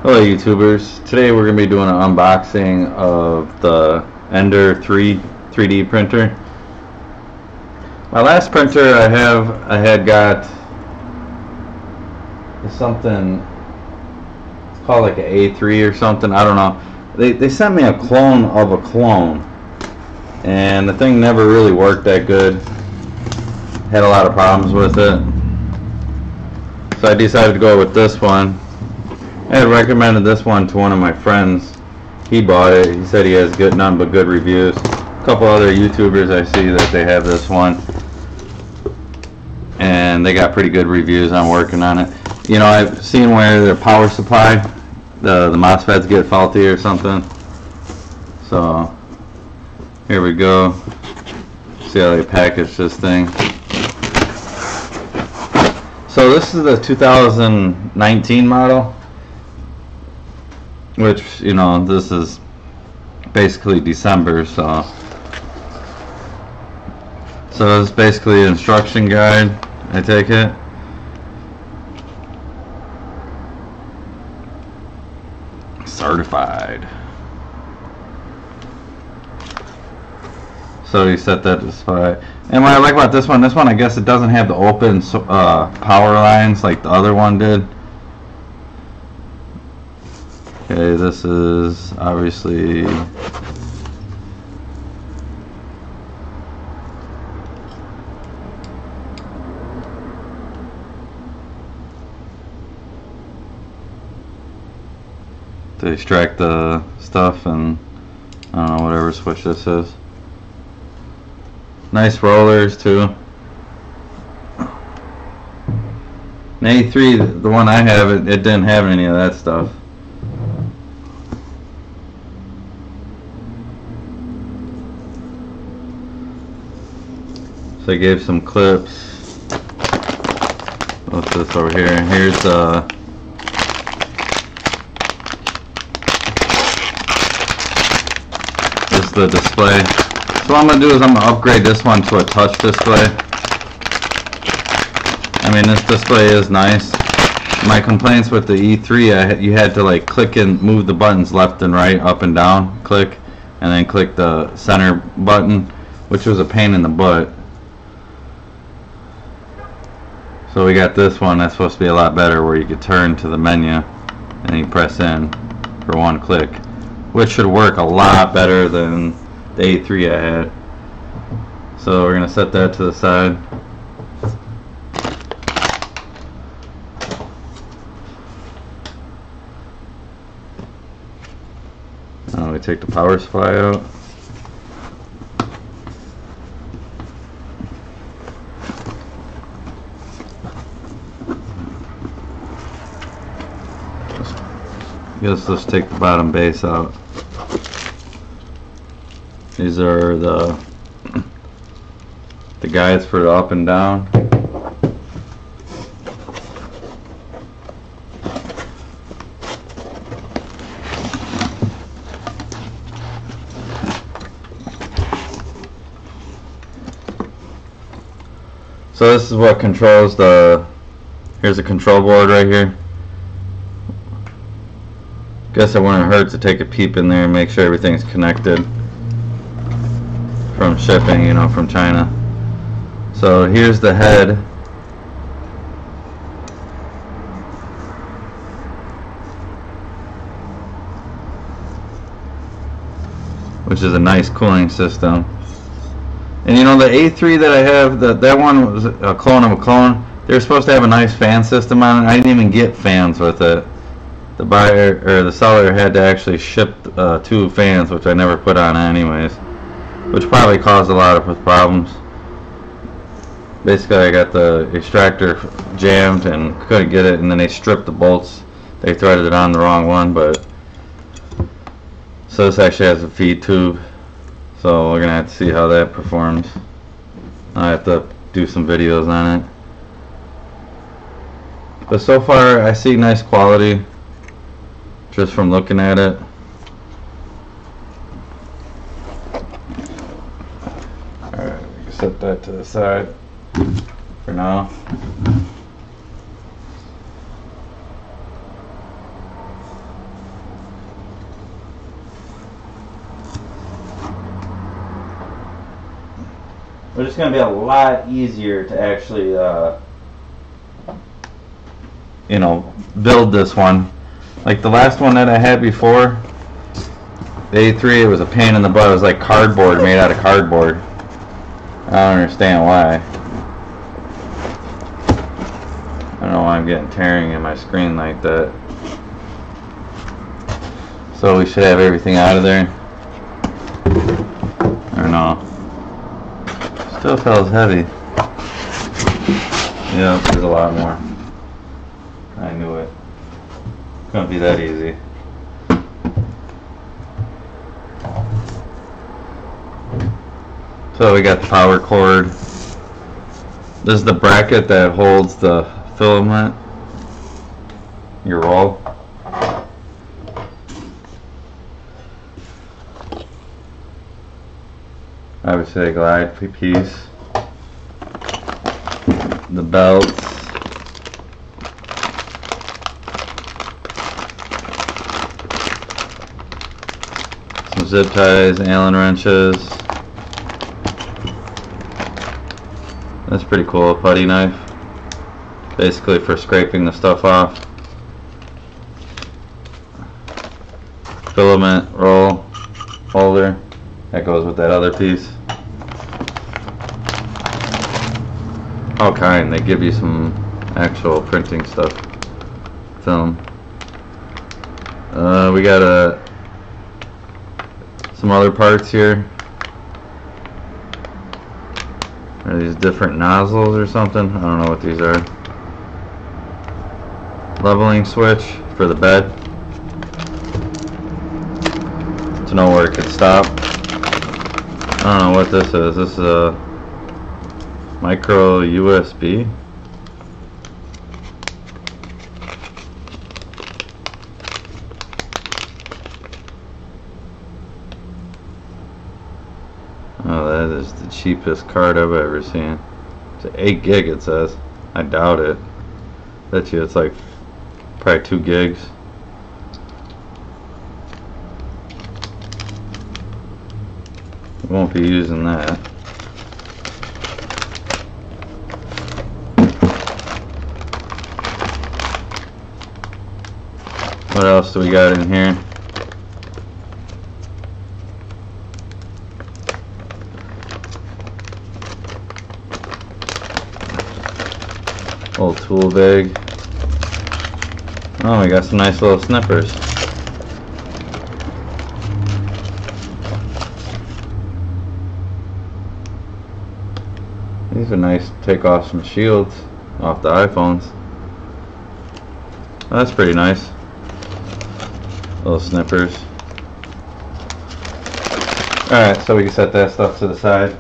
Hello YouTubers, today we're going to be doing an unboxing of the Ender 3D printer. My last printer I had got something, it's called like an A3 or something, I don't know. They sent me a clone of a clone and the thing never really worked that good. Had a lot of problems with it. So I decided to go with this one. I had recommended this one to one of my friends. He bought it. He said he has none but good reviews. A couple other YouTubers I see that they have this one, and they got pretty good reviews. I'm working on it. You know, I've seen where their power supply, the MOSFETs get faulty or something. So here we go. See how they package this thing. So this is the 2019 model. Which, you know, this is basically December, so it's basically an instruction guide, I take it. Certified. So you set that to display. And what I like about this one I guess it doesn't have the open power lines like the other one did. Okay, this is obviously to extract the stuff, and I don't know, whatever switch this is. Nice rollers too. An A3, the one I have, it didn't have any of that stuff. So I gave some clips. What's this over here? Here's this is the display. So what I'm going to do is I'm going to upgrade this one to a touch display. I mean, this display is nice. My complaints with the E3, you had to like click and move the buttons left and right, up and down, click, and then click the center button, which was a pain in the butt. So we got this one that's supposed to be a lot better, where you could turn to the menu and you press in for one click, which should work a lot better than the A3 I had. So we're going to set that to the side. Now we take the power supply out. Let's take the bottom base out. These are the guides for the up and down. So this is what controls here's a control board right here. Guess it wouldn't hurt to take a peep in there and make sure everything's connected from shipping, you know, from China. So here's the head. Which is a nice cooling system. And you know, the A3 that I have, that one was a clone of a clone. They were supposed to have a nice fan system on it. I didn't even get fans with it. The buyer or the seller had to actually ship 2 fans, which I never put on anyways, which probably caused a lot of problems. Basically, I got the extractor jammed and couldn't get it, and then they stripped the bolts. They threaded it on the wrong one, but so this actually has a feed tube. So we're gonna have to see how that performs. I have to do some videos on it. But so far, I see nice quality just from looking at it. Alright, we can set that to the side for now. But it's going to be a lot easier to actually, you know, build this one. Like the last one that I had before, the A3, it was a pain in the butt. It was like cardboard, made out of cardboard. I don't understand why. I don't know why I'm getting tearing in my screen like that. So we should have everything out of there. Or no. Still feels heavy. Yeah, there's a lot more. I knew it. Couldn't be that easy. So we got the power cord. This is the bracket that holds the filament, your roll. I would say glide piece. The belts. Some zip ties, Allen wrenches. That's pretty cool, a putty knife. Basically for scraping the stuff off. Filament roll holder. That goes with that other piece. All kind. They give you some actual printing stuff. Film. We got some other parts here. Are these different nozzles or something? I don't know what these are. Leveling switch for the bed. To know where it could stop. I don't know what this is. This is a micro USB. Oh, that is the cheapest card I've ever seen. It's 8 gig it says. I doubt it. Bet you it's like probably 2 gigs. Won't be using that. What else do we got in here? Old tool bag. Oh, we got some nice little snippers. These are nice to take off some shields off the iPhones. That's pretty nice. Little snippers. Alright, so we can set that stuff to the side.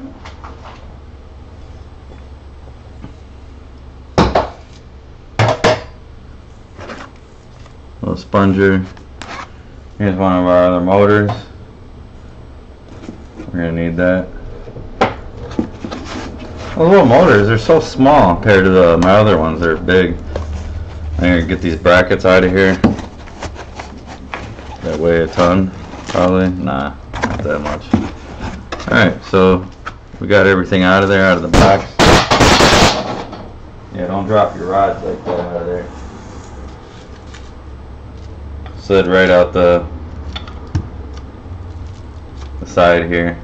Little sponger. Here's one of our other motors. We're going to need that. Those little motors, they're so small compared to my other ones. They're big. I'm going to get these brackets out of here. That weigh a ton, probably. Nah, not that much. Alright, so we got everything out of there, out of the box. Yeah, don't drop your rods like that out of there. Slid right out the side here.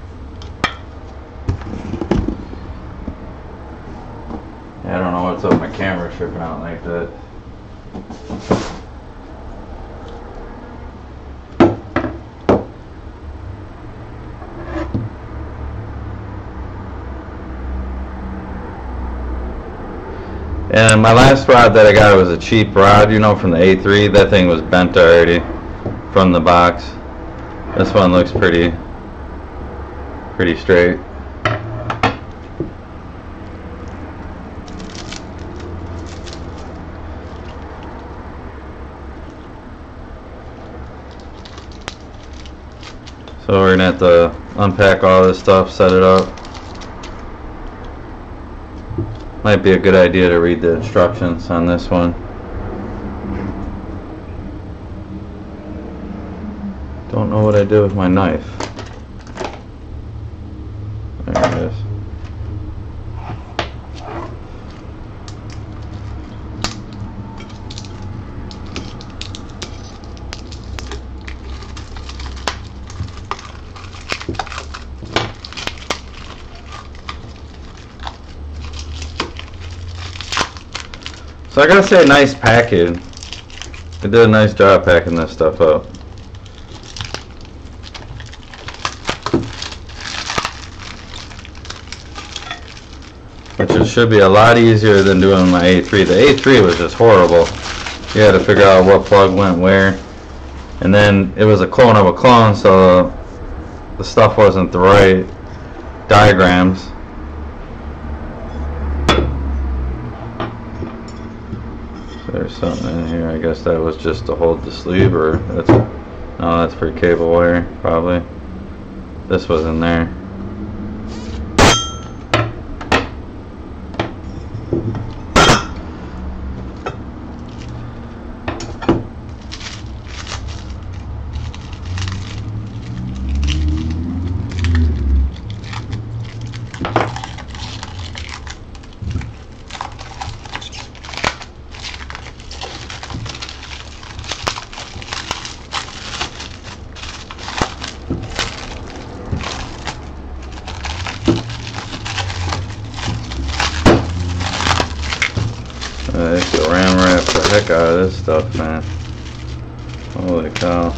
I don't know what's up with my camera tripping out like that. And my last rod that I got was a cheap rod, you know, from the A3. That thing was bent already from the box. This one looks pretty straight. So we're gonna have to unpack all this stuff, set it up. Might be a good idea to read the instructions on this one. Don't know what I did with my knife. There it is. So I gotta say, nice package. They did a nice job packing this stuff up. Which it should be a lot easier than doing my A3. The A3 was just horrible. You had to figure out what plug went where. And then it was a clone of a clone, so the stuff wasn't the right diagrams. There's something in here. I guess that was just to hold the sleeve, or that's, no, that's for cable wire, probably. This was in there. They should ram wrap the heck out of this stuff, man. Holy cow.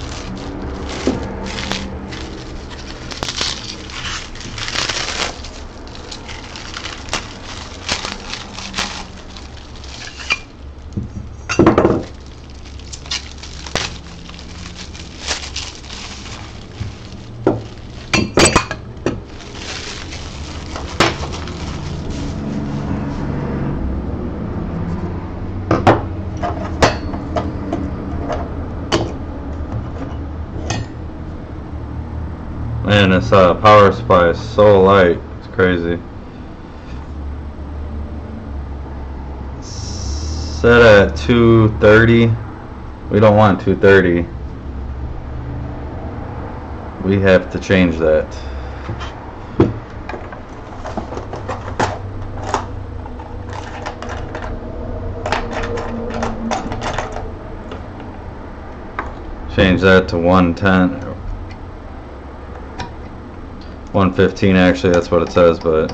Man, this power supply is so light. It's crazy. Set at 230. We don't want 230. We have to change that. Change that to 110. 115 actually, that's what it says, but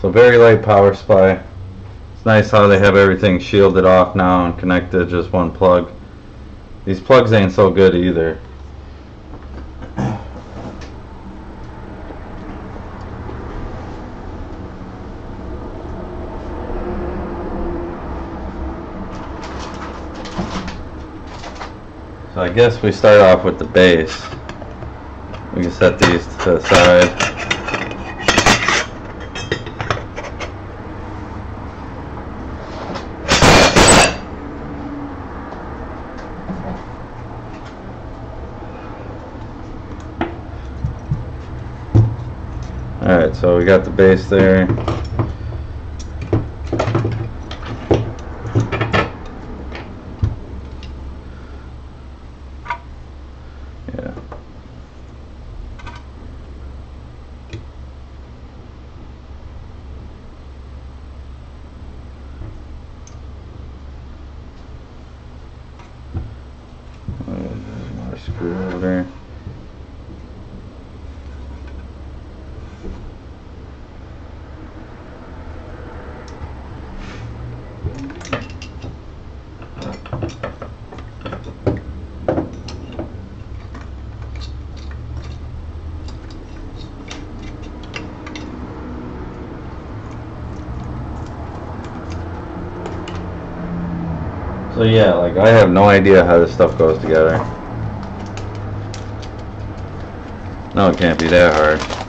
so very light power supply. It's nice how they have everything shielded off now and connected just one plug. These plugs ain't so good either. So I guess we start off with the base. We can set these to the side. Alright, so we got the base there. Screw over there. So yeah, like I have no idea how this stuff goes together. No, it can't be that hard.